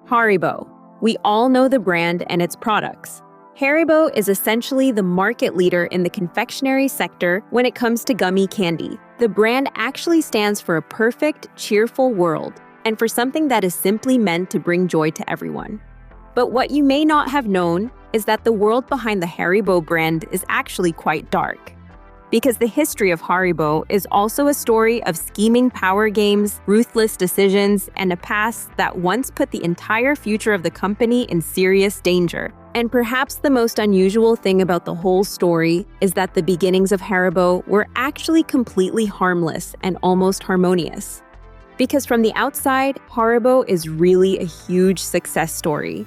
Haribo. We all know the brand and its products. Haribo is essentially the market leader in the confectionery sector when it comes to gummy candy. The brand actually stands for a perfect, cheerful world, and for something that is simply meant to bring joy to everyone. But what you may not have known is that the world behind the Haribo brand is actually quite dark. Because the history of Haribo is also a story of scheming power games, ruthless decisions, and a past that once put the entire future of the company in serious danger. And perhaps the most unusual thing about the whole story is that the beginnings of Haribo were actually completely harmless and almost harmonious. Because from the outside, Haribo is really a huge success story.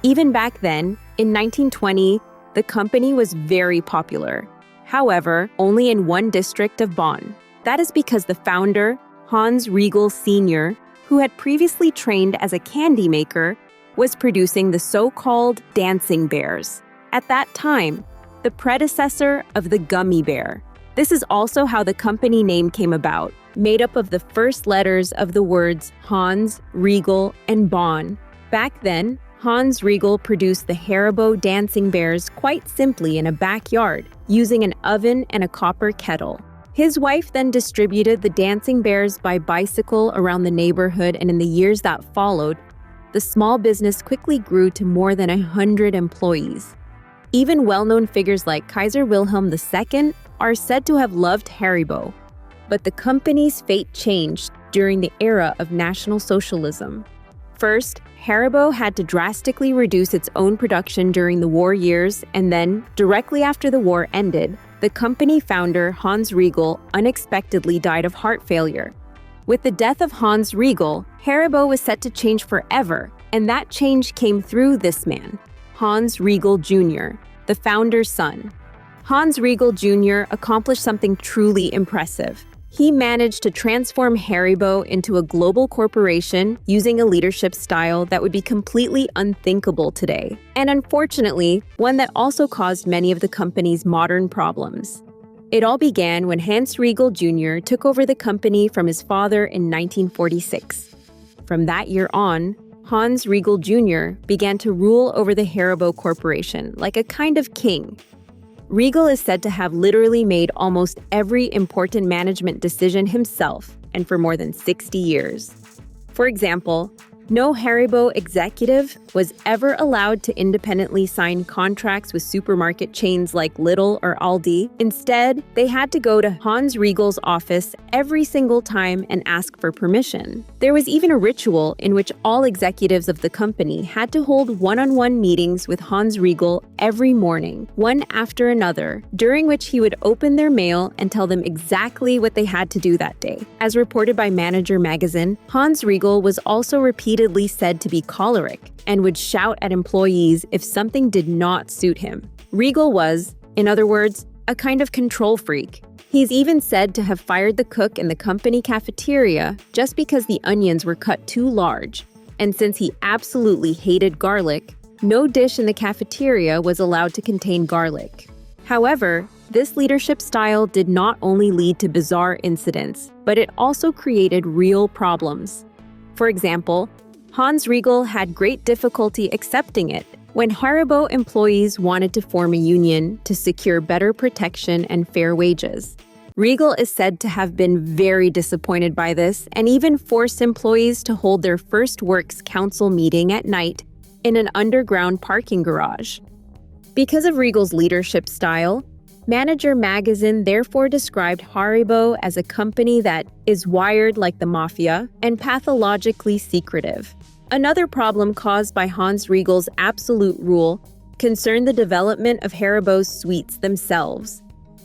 Even back then, in 1920, the company was very popular. However, only in one district of Bonn. That is because the founder, Hans Riegel Sr., who had previously trained as a candy maker, was producing the so-called dancing bears. At that time, the predecessor of the gummy bear. This is also how the company name came about, made up of the first letters of the words Hans, Riegel, and Bonn. Back then, Hans Riegel produced the Haribo dancing bears quite simply in a backyard, using an oven and a copper kettle. His wife then distributed the dancing bears by bicycle around the neighborhood, and in the years that followed, the small business quickly grew to more than 100 employees. Even well-known figures like Kaiser Wilhelm II are said to have loved Haribo. But the company's fate changed during the era of National Socialism. First, Haribo had to drastically reduce its own production during the war years, and then, directly after the war ended, the company founder Hans Riegel unexpectedly died of heart failure. With the death of Hans Riegel, Haribo was set to change forever, and that change came through this man, Hans Riegel Jr., the founder's son. Hans Riegel Jr. accomplished something truly impressive. He managed to transform Haribo into a global corporation using a leadership style that would be completely unthinkable today, and unfortunately, one that also caused many of the company's modern problems. It all began when Hans Riegel Jr. took over the company from his father in 1946. From that year on, Hans Riegel Jr. began to rule over the Haribo Corporation like a kind of king. Riegel is said to have literally made almost every important management decision himself, and for more than 60 years. For example, no Haribo executive was ever allowed to independently sign contracts with supermarket chains like Lidl or Aldi. Instead, they had to go to Hans Riegel's office every single time and ask for permission. There was even a ritual in which all executives of the company had to hold one-on-one meetings with Hans Riegel every morning, one after another, during which he would open their mail and tell them exactly what they had to do that day. As reported by Manager magazine, Hans Riegel was also repeatedly said to be choleric and would shout at employees if something did not suit him. Riegel was, in other words, a kind of control freak. He's even said to have fired the cook in the company cafeteria just because the onions were cut too large. And since he absolutely hated garlic, no dish in the cafeteria was allowed to contain garlic. However, this leadership style did not only lead to bizarre incidents, but it also created real problems. For example, Hans Riegel had great difficulty accepting it when Haribo employees wanted to form a union to secure better protection and fair wages. Riegel is said to have been very disappointed by this and even forced employees to hold their first works council meeting at night in an underground parking garage. Because of Riegel's leadership style, Manager magazine therefore described Haribo as a company that is wired like the mafia and pathologically secretive. Another problem caused by Hans Riegel's absolute rule concerned the development of Haribo's sweets themselves.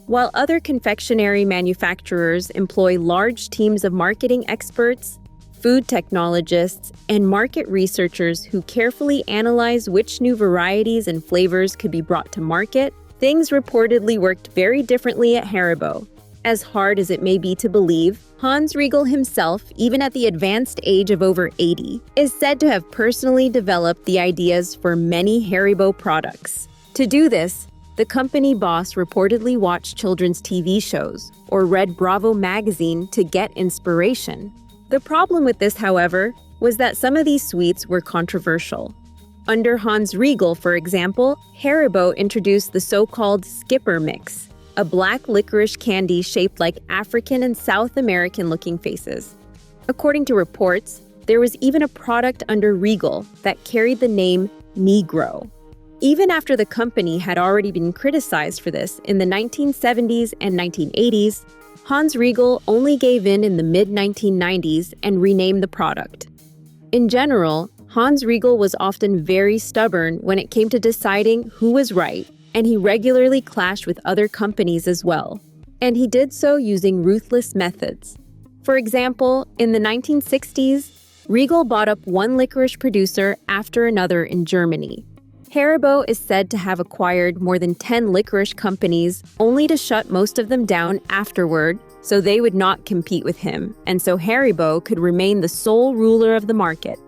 While other confectionery manufacturers employ large teams of marketing experts, food technologists, and market researchers who carefully analyze which new varieties and flavors could be brought to market, things reportedly worked very differently at Haribo. As hard as it may be to believe, Hans Riegel himself, even at the advanced age of over 80, is said to have personally developed the ideas for many Haribo products. To do this, the company boss reportedly watched children's TV shows or read Bravo magazine to get inspiration. The problem with this, however, was that some of these sweets were controversial. Under Hans Riegel, for example, Haribo introduced the so-called Skipper Mix, a black licorice candy shaped like African and South American-looking faces. According to reports, there was even a product under Riegel that carried the name Negro. Even after the company had already been criticized for this in the 1970s and 1980s, Hans Riegel only gave in the mid-1990s and renamed the product. In general, Hans Riegel was often very stubborn when it came to deciding who was right, and he regularly clashed with other companies as well. And he did so using ruthless methods. For example, in the 1960s, Riegel bought up one licorice producer after another in Germany. Haribo is said to have acquired more than 10 licorice companies, only to shut most of them down afterward so they would not compete with him, and so Haribo could remain the sole ruler of the market.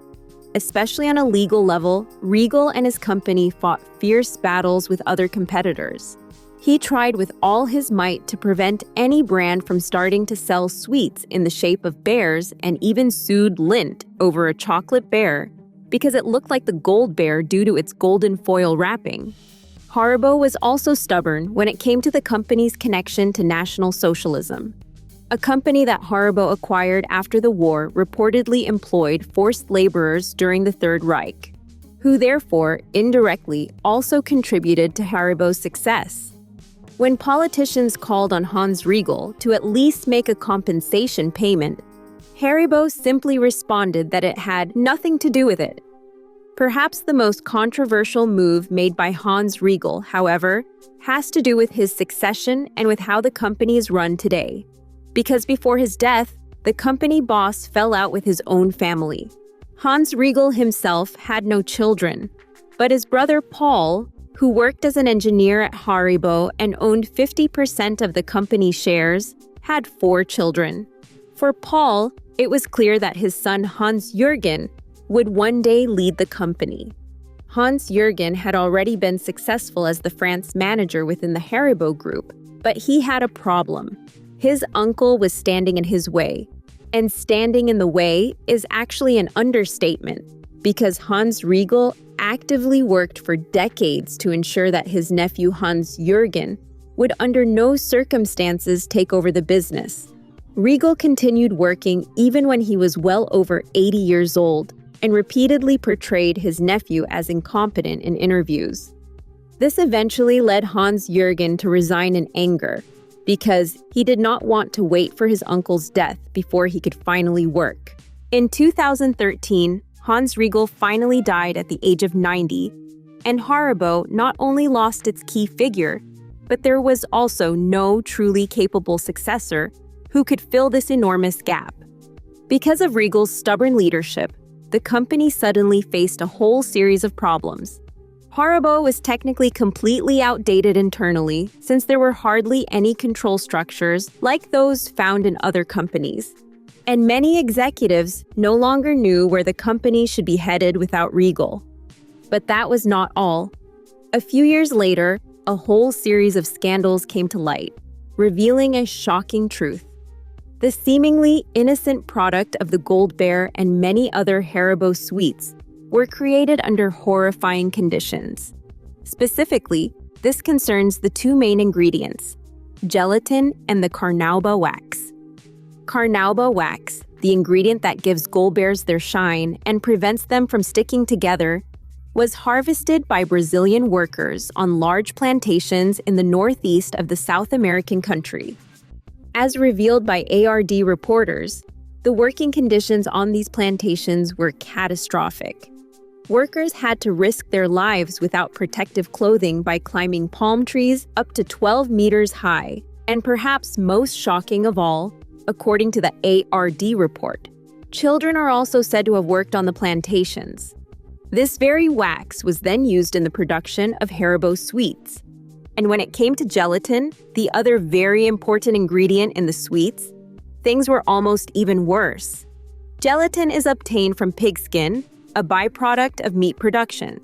Especially on a legal level, Riegel and his company fought fierce battles with other competitors. He tried with all his might to prevent any brand from starting to sell sweets in the shape of bears, and even sued Lindt over a chocolate bear because it looked like the gold bear due to its golden foil wrapping. Haribo was also stubborn when it came to the company's connection to National Socialism. A company that Haribo acquired after the war reportedly employed forced laborers during the Third Reich, who therefore, indirectly, also contributed to Haribo's success. When politicians called on Hans Riegel to at least make a compensation payment, Haribo simply responded that it had nothing to do with it. Perhaps the most controversial move made by Hans Riegel, however, has to do with his succession and with how the company is run today. Because before his death, the company boss fell out with his own family. Hans Riegel himself had no children, but his brother Paul, who worked as an engineer at Haribo and owned 50% of the company's shares, had 4 children. For Paul, it was clear that his son Hans-Jürgen would one day lead the company. Hans-Jürgen had already been successful as the France manager within the Haribo group, but he had a problem. His uncle was standing in his way. And standing in the way is actually an understatement, because Hans Riegel actively worked for decades to ensure that his nephew Hans-Jürgen would under no circumstances take over the business. Riegel continued working even when he was well over 80 years old and repeatedly portrayed his nephew as incompetent in interviews. This eventually led Hans-Jürgen to resign in anger because he did not want to wait for his uncle's death before he could finally work. In 2013, Hans Riegel finally died at the age of 90, and Haribo not only lost its key figure, but there was also no truly capable successor who could fill this enormous gap. Because of Riegel's stubborn leadership, the company suddenly faced a whole series of problems. Haribo was technically completely outdated internally, since there were hardly any control structures like those found in other companies. And many executives no longer knew where the company should be headed without Riegel. But that was not all. A few years later, a whole series of scandals came to light, revealing a shocking truth. The seemingly innocent product of the Gold Bear and many other Haribo sweets were created under horrifying conditions. Specifically, this concerns the 2 main ingredients, gelatin and the carnauba wax. Carnauba wax, the ingredient that gives Gold Bears their shine and prevents them from sticking together, was harvested by Brazilian workers on large plantations in the northeast of the South American country. As revealed by ARD reporters, the working conditions on these plantations were catastrophic. Workers had to risk their lives without protective clothing by climbing palm trees up to 12 meters high, and perhaps most shocking of all, according to the ARD report, children are also said to have worked on the plantations. This very wax was then used in the production of Haribo sweets. And when it came to gelatin, the other very important ingredient in the sweets, things were almost even worse. Gelatin is obtained from pigskin, a byproduct of meat production.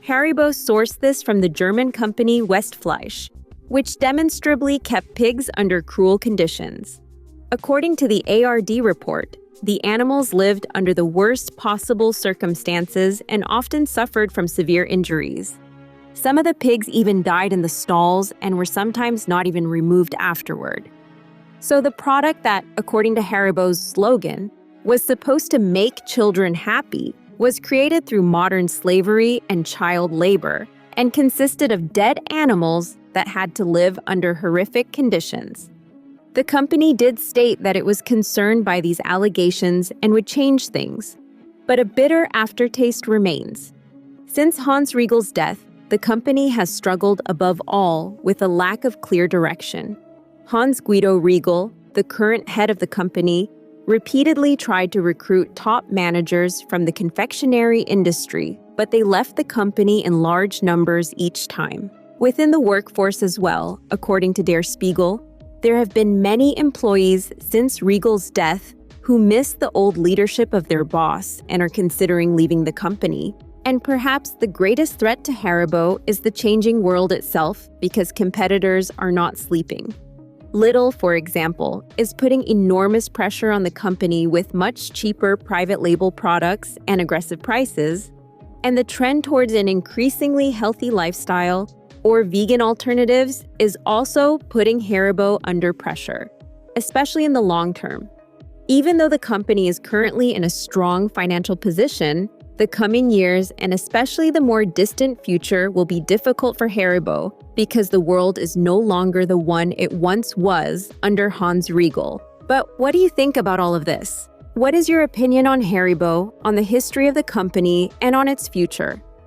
Haribo sourced this from the German company Westfleisch, which demonstrably kept pigs under cruel conditions. According to the ARD report, The animals lived under the worst possible circumstances and often suffered from severe injuries. Some of the pigs even died in the stalls and were sometimes not even removed afterward. So the product that, according to Haribo's slogan, was supposed to make children happy was created through modern slavery and child labor and consisted of dead animals that had to live under horrific conditions. The company did state that it was concerned by these allegations and would change things, but a bitter aftertaste remains. Since Hans Riegel's death, the company has struggled above all with a lack of clear direction. Hans Guido Riegel, the current head of the company, repeatedly tried to recruit top managers from the confectionery industry, but they left the company in large numbers each time. Within the workforce as well, according to Der Spiegel, there have been many employees since Riegel's death who miss the old leadership of their boss and are considering leaving the company. And perhaps the greatest threat to Haribo is the changing world itself because competitors are not sleeping. Lidl, for example, is putting enormous pressure on the company with much cheaper private label products and aggressive prices, and the trend towards an increasingly healthy lifestyle or vegan alternatives is also putting Haribo under pressure, especially in the long term. Even though the company is currently in a strong financial position, the coming years and especially the more distant future will be difficult for Haribo because the world is no longer the one it once was under Hans Riegel. But what do you think about all of this? What is your opinion on Haribo, on the history of the company, and on its future?